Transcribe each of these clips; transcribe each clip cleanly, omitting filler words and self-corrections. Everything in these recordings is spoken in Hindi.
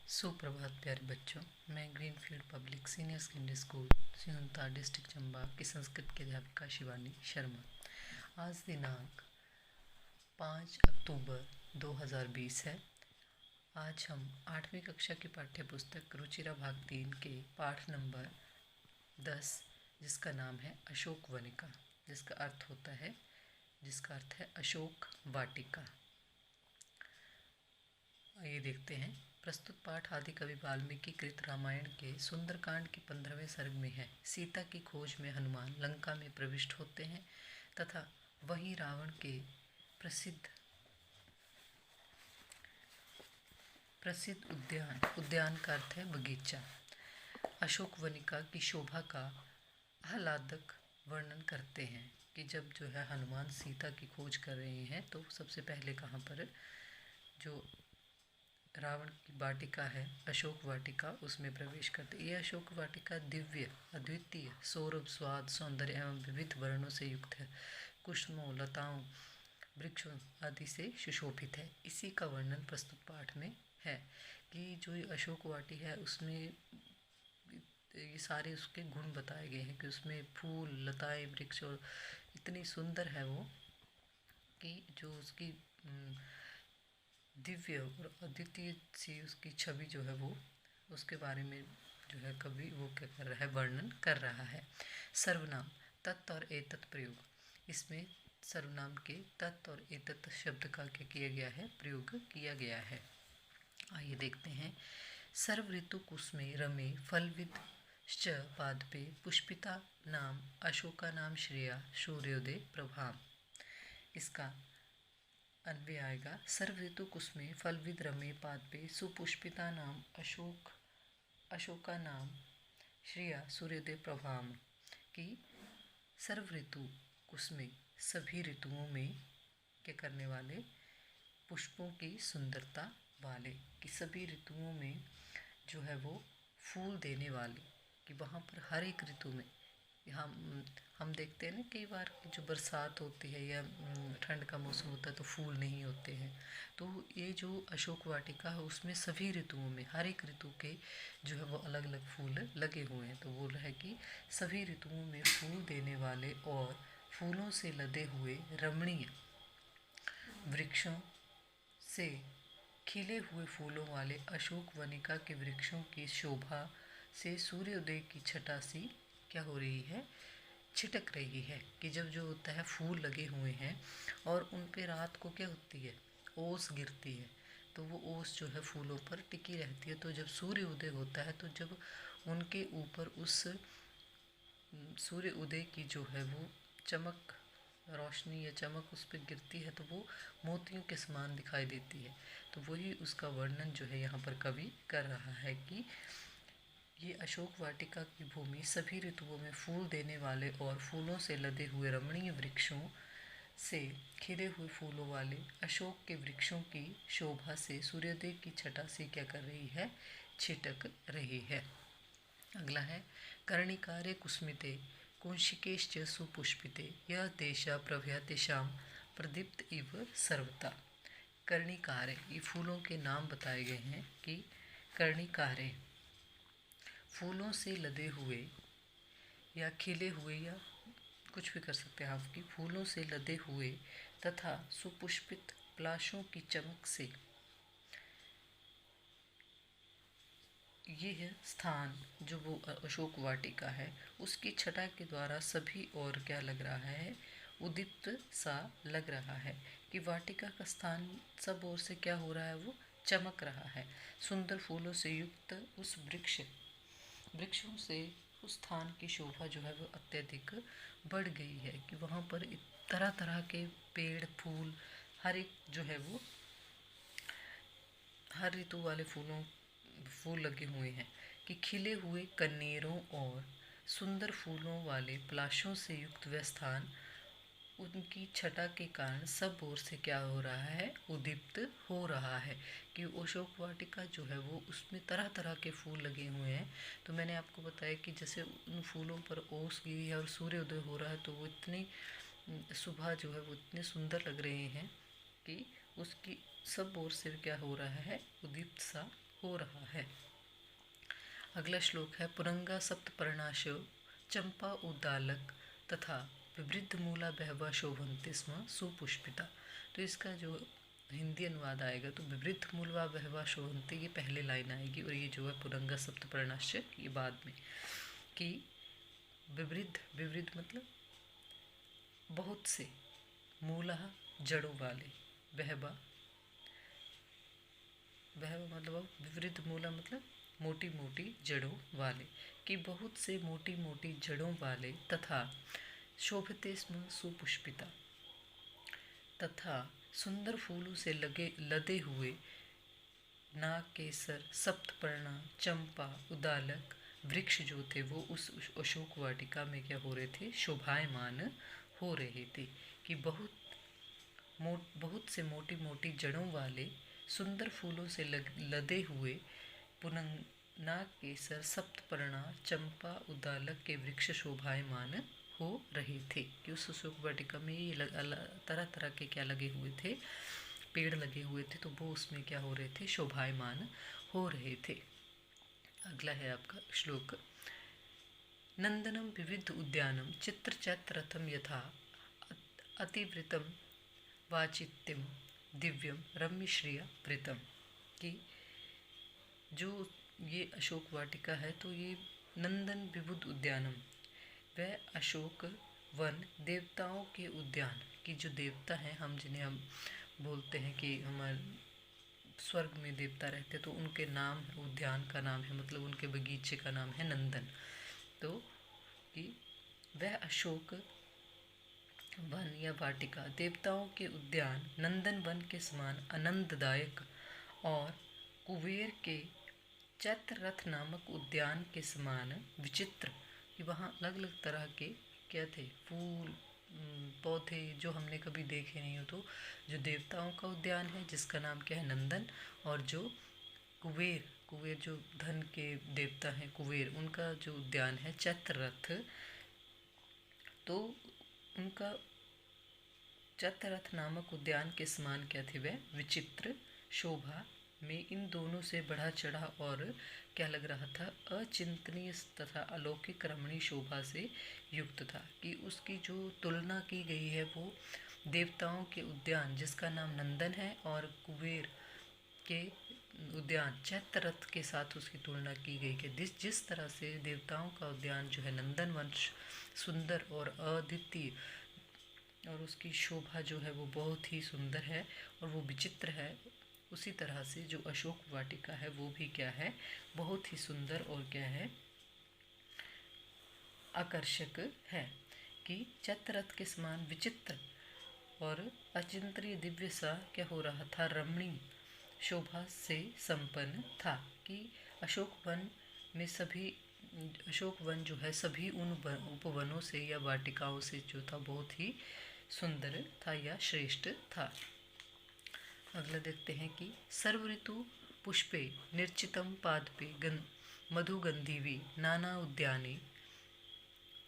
सुप्रभात प्यारे बच्चों। मैं Greenfield public senior secondary school Sihunta district Chamba की संस्कृत की अध्यापिका शिवानी शर्मा। आज दिनांक 5 अक्टूबर 2020 है। आज हम 8वीं कक्षा की पाठ्य पुस्तक रुचिरा भाग 3 के पाठ नंबर 10 जिसका नाम है अशोक वनिका, जिसका अर्थ है अशोक वाटिका। आइए देखते हैं। प्रस्तुत पाठ आदि कवि वाल्मीकि कृत रामायण के सुंदरकांड के 15वें सर्ग में है। सीता की खोज में हनुमान लंका में प्रविष्ट होते हैं तथा वहीं रावण के प्रसिद्ध उद्यान का अर्थ है बगीचा, अशोक वनिका की शोभा का आह्लादक वर्णन करते हैं कि जब जो है हनुमान सीता की खोज कर रहे हैं तो सबसे पहले कहाँ पर जो रावण की वाटिका है अशोक वाटिका, उसमें प्रवेश करते। ये अशोक वाटिका दिव्य, अद्वितीय, सौरभ, स्वाद, सौंदर्य एवं विविध वर्णों से युक्त है। कुसुमों, लताओं, वृक्षों आदि से सुशोभित है। इसी का वर्णन प्रस्तुत पाठ में है कि जो ये अशोक वाटी है उसमें ये सारे उसके गुण बताए गए हैं कि उसमें फूल, लताएं, वृक्ष और इतनी सुंदर है वो कि जो उसकी दिव्य और अद्वितीय सी उसकी छवि जो है वो उसके बारे में जो है कवि वो क्या कर रहा है, वर्णन कर रहा है। सर्वनाम तत् और एतत् प्रयोग, इसमें सर्वनाम के तत् और एतत् शब्द का क्या किया गया है, प्रयोग किया गया है। आइए देखते हैं। सर्व ऋतु कुसुमे रमे फलविद च पादपे पुष्पिता नाम अशोका नाम श्रेया सूर्योदय प्रभाम। इसका अन्वय आएगा। सर्व ऋतु कुसुमे फलविद रमे पादपे सुपुष्पिता नाम अशोका नाम श्रेया सूर्योदय प्रभाम। कि सर्व ऋतु कुसुमे सभी ऋतुओं में क्या करने वाले, पुष्पों की सुंदरता वाले, कि सभी ऋतुओं में जो है वो फूल देने वाले, कि वहाँ पर हर एक ऋतु में हम देखते हैं ना कई बार जो बरसात होती है या ठंड का मौसम होता है तो फूल नहीं होते हैं। तो ये जो अशोक वाटिका है उसमें सभी ऋतुओं में हर एक ऋतु के जो है वो अलग अलग फूल लगे हुए हैं। तो बोल रहा है कि सभी ऋतुओं में फूल देने वाले और फूलों से लदे हुए रमणीय वृक्षों से खिले हुए फूलों वाले अशोक वनिका के वृक्षों की शोभा से सूर्योदय की छटा सी क्या हो रही है, छिटक रही है। कि जब जो होता है फूल लगे हुए हैं और उन पे रात को क्या होती है, ओस गिरती है, तो वो ओस जो है फूलों पर टिकी रहती है। तो जब सूर्य उदय होता है तो जब उनके ऊपर उस सूर्य उदय की जो है वो चमक, रोशनी या चमक उस पर गिरती है तो वो मोतियों के समान दिखाई देती है। तो वही उसका वर्णन जो है यहाँ पर कवि कर रहा है कि ये अशोक वाटिका की भूमि सभी ऋतुओं में फूल देने वाले और फूलों से लदे हुए रमणीय वृक्षों से खिले हुए फूलों वाले अशोक के वृक्षों की शोभा से सूर्योदय की छटा से क्या कर रही है, छिटक रही है। अगला है कर्णिकारे कुस्मिते कुंशिकेश्च सुपुष्पिते यह देशा प्रभ्यतेषाम प्रदीप्त इव सर्वता। कर्णिकारे ये फूलों के नाम बताए गए हैं कि कर्णिकारे फूलों से लदे हुए या खिले हुए या कुछ भी कर सकते हैं आपकी, फूलों से लदे हुए तथा सुपुष्पित पलाशों की चमक से यह स्थान जो वो अशोक वाटिका है उसकी छटा के द्वारा सभी और क्या लग रहा है, उदीप्त सा लग रहा है। कि वाटिका का स्थान सब ओर से क्या हो रहा है, वो चमक रहा है। सुंदर फूलों से युक्त उस वृक्षों से उस स्थान की शोभा जो है वो अत्यधिक बढ़ गई है। कि वहाँ पर तरह तरह के पेड़, फूल, हर एक जो है वो हर ऋतु वाले फूल लगे हुए हैं। कि खिले हुए कनेरों और सुंदर फूलों वाले पलाशों से युक्त वह स्थान उनकी छटा के कारण सब ओर से क्या हो रहा है, उद्दीप्त हो रहा है। कि अशोक वाटिका जो है वो उसमें तरह तरह के फूल लगे हुए हैं। तो मैंने आपको बताया कि जैसे उन फूलों पर ओस गिरी है और सूर्योदय हो रहा है तो वो इतनी सुबह जो है वो इतने सुंदर लग रहे हैं कि उसकी सब ओर से क्या हो रहा है, उद्दीप्त सा हो रहा है। अगला श्लोक है पुरंगा सप्तपर्णाशो चंपा उद्दालक तथा विवृद्ध मूला बहवा शोभन्ते स्म सुपुष्पिता। तो इसका जो हिंदी अनुवाद आएगा तो विवृद्ध मूलवा बहवा शोभन्ते, ये पहले लाइन आएगी, और ये जो है पुरंगा सप्तपर्णाश ये बाद में। कि विवृद्ध, विवृद्ध मतलब बहुत से, मूला जड़ों वाले, बहवा, बहवा मतलब विवृद्ध मूला मतलब मोटी मोटी जड़ों वाले, कि बहुत से मोटी मोटी जड़ों वाले, तथा शोभते स्म सुपुष्पिता, तथा सुंदर फूलों से लदे हुए नाग, केसर, सप्तपर्णा, चंपा, उदालक वृक्ष जो थे वो उस अशोक वाटिका में क्या हो रहे थे, शोभायमान हो रहे थे। कि बहुत से मोटी मोटी जड़ों वाले सुंदर फूलों से लदे हुए नाग, केसर, सप्तपर्णा, चंपा, उदालक के वृक्ष शोभायमान हो रहे थे। कि उस अशोक वाटिका में ये तरह तरह के क्या लगे हुए थे, पेड़ लगे हुए थे, तो वो उसमें क्या हो रहे थे, शोभायमान हो रहे थे। अगला है आपका श्लोक नंदनम विविध उद्यानम चित्र चैत्र रथम यथा अतिवृतम वाचित्यम दिव्यम रम्य श्रिया वृतम। कि जो ये अशोक वाटिका है तो ये नंदन विविध उद्यानम, वह अशोक वन देवताओं के उद्यान, की जो देवता हैं हम जिन्हें हम बोलते हैं कि हमारे स्वर्ग में देवता रहते, तो उनके नाम, उद्यान का नाम है, मतलब उनके बगीचे का नाम है नंदन। तो कि वह अशोक वन या वाटिका देवताओं के उद्यान नंदन वन के समान आनंददायक और कुबेर के चैत्र रथ नामक उद्यान के समान विचित्र, कि वहाँ अलग अलग तरह के क्या थे, फूल पौधे जो हमने कभी देखे नहीं हो। तो जो देवताओं का उद्यान है जिसका नाम क्या है, नंदन, और जो कुबेर जो धन के देवता हैं कुबेर, उनका जो उद्यान है चैत्र रथ, तो उनका चैत्र रथ नामक उद्यान के समान क्या थे, वह विचित्र शोभा में इन दोनों से बढ़ा चढ़ा और क्या लग रहा था, अचिंतनीय तथा अलौकिक रमणीय शोभा से युक्त था। कि उसकी जो तुलना की गई है वो देवताओं के उद्यान जिसका नाम नंदन है और कुबेर के उद्यान चैत्र रथ के साथ उसकी तुलना की गई कि जिस तरह से देवताओं का उद्यान जो है नंदन वंश सुंदर और अद्वितीय, और उसकी शोभा जो है वो बहुत ही सुंदर है और वो विचित्र है, उसी तरह से जो अशोक वाटिका है वो भी क्या है, बहुत ही सुंदर और क्या है, आकर्षक है। कि चैत्र रथ के समान विचित्र और अचिंतनीय दिव्य सा क्या हो रहा था, रमणीय शोभा से संपन्न था। कि अशोक वन जो है सभी उन उपवनों से या वाटिकाओं से जो था बहुत ही सुंदर था या श्रेष्ठ था। अगला देखते हैं कि सर्व ऋतु पुष्पे निर्चितम पादपे मधुगंधीवी नाना उद्याने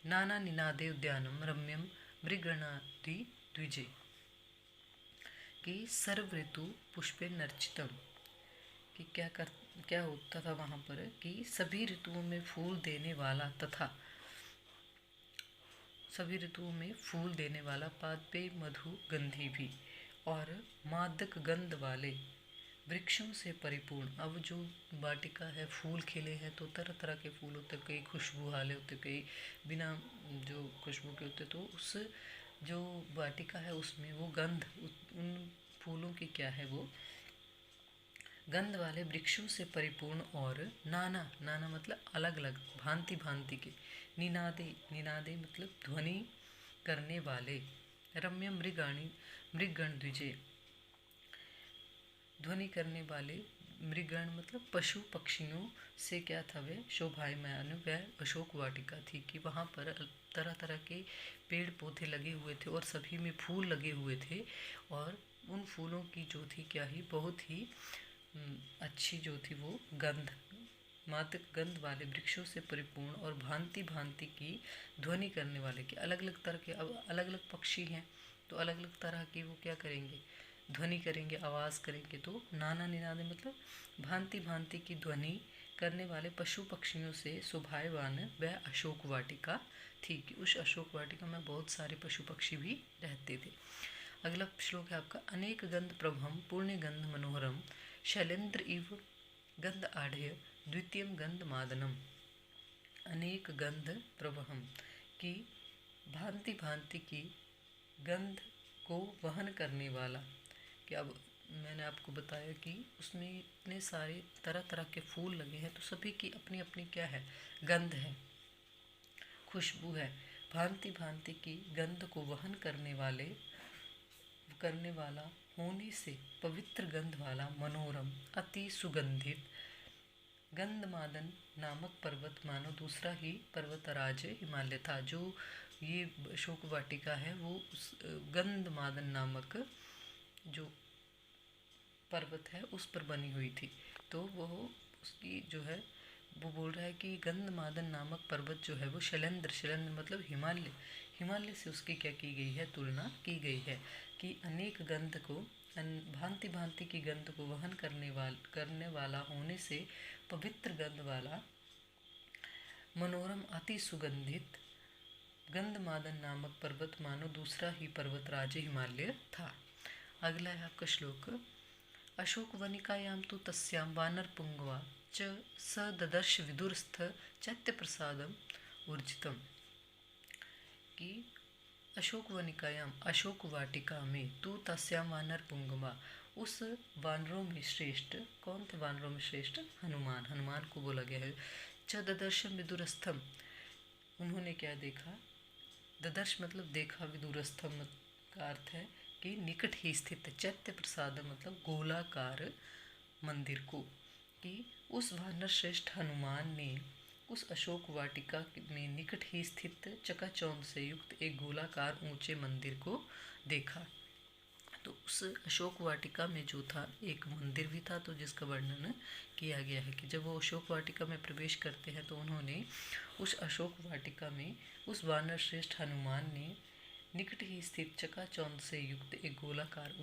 नाना निनादे उद्यानम रम्यम मृगणादि द्विजे। कि सर्व ऋतु पुष्पे नर्चितम, कि क्या होता था वहाँ पर, कि सभी ऋतुओं में फूल देने वाला तथा सभी ऋतुओं में फूल देने वाला पादपे मधु गंधी भी और मादक गंध वाले वृक्षों से परिपूर्ण। अब जो वाटिका है फूल खिले हैं तो तरह तरह के फूल होते, कई खुशबू वाले होते, कई बिना जो खुशबू के होते। तो उस जो वाटिका है उसमें वो गंध, उन फूलों की क्या है, वो गंध वाले वृक्षों से परिपूर्ण और नाना मतलब अलग अलग, भांति भांति के, निनादे मतलब ध्वनि करने वाले, रम्य मृगगण द्विजय, ध्वनि करने वाले मृगगण मतलब पशु पक्षियों से क्या था, वह शोभायमान वह अशोक वाटिका थी। कि वहाँ पर तरह तरह के पेड़ पौधे लगे हुए थे और सभी में फूल लगे हुए थे, और उन फूलों की जो थी क्या ही बहुत ही अच्छी जो थी वो मादक गंध वाले वृक्षों से परिपूर्ण और भांति भांति की ध्वनि करने वाले, कि अलग अलग तरह के, अब अलग अलग पक्षी हैं तो अलग अलग तरह की वो क्या करेंगे, ध्वनि करेंगे, आवाज़ करेंगे, तो नाना निनादे मतलब भांति भांति की ध्वनि करने वाले पशु पक्षियों से शोभायमान वह अशोक वाटिका थी कि उस अशोक वाटिका में बहुत सारे पशु पक्षी भी रहते थे। अगला श्लोक है आपका, अनेक गंध प्रभम पुण्य गंध मनोहरम शैलेंद्र इव गंध आढ़य द्वितीयम गंध मादनम। अनेक गंध प्रभम की भांति भांति की गंध को वहन करने वाला, कि अब मैंने आपको बताया कि उसमें इतने सारे तरह तरह के फूल लगे हैं, तो सभी की अपनी अपनी क्या है, गंध है, खुशबू है। भांति भांति की गंध को वहन करने वाला होने से पवित्र गंध वाला मनोरम अति सुगंधित गंधमादन नामक पर्वत मानो दूसरा ही पर्वतराज हिमालय था। जो ये अशोक वाटिका है वो उस गंधमादन नामक जो पर्वत है उस पर बनी हुई थी। तो वो उसकी जो है वो बोल रहा है कि गंधमादन नामक पर्वत जो है वो शैलेंद्र मतलब हिमालय से उसकी क्या की गई है, तुलना की गई है कि अनेक गंध को भांति भांति की गंध को वहन करने वाला होने से पवित्र गंध वाला मनोरम अति सुगंधित गंधमादन नामक पर्वत मानो दूसरा ही पर्वतराज हिमालय था। अगला है आपका श्लोक, अशोक वनिकायां तु तस्यां वानरपुंगवा च स ददर्श विदुरस्थ चैत्य प्रसादम ऊर्जितम। कि अशोक वनिकायाम अशोक वाटिका में तू तस्यां वानरपुंगवा उस वानरों में श्रेष्ठ, कौन थे वानरों में श्रेष्ठ, हनुमान को बोला गया है। च ददर्श विदुरस्थम, उन्होंने क्या देखा, ददर्श मतलब देखा, विदुरस्थम का अर्थ है कि निकट ही स्थित, चैत्य प्रसाद मतलब गोलाकार मंदिर को, कि उस वानर श्रेष्ठ हनुमान ने उस अशोक वाटिका में निकट ही स्थित चकाचौंध से युक्त एक गोलाकार ऊंचे मंदिर को देखा। तो उस अशोक वाटिका में जो था एक मंदिर भी था, तो जिसका वर्णन किया गया है कि जब वो अशोक वाटिका में प्रवेश करते हैं तो उन्होंने उस अशोक वाटिका में उस वानर श्रेष्ठ हनुमान ने निकट ही स्थित चकाचौंध से युक्त एक गोलाकार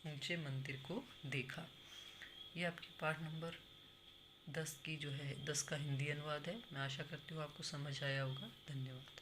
ऊंचे मंदिर को देखा। ये आपकी पाठ नंबर 10 की जो है 10 का हिंदी अनुवाद है। मैं आशा करती हूँ आपको समझ आया होगा। धन्यवाद।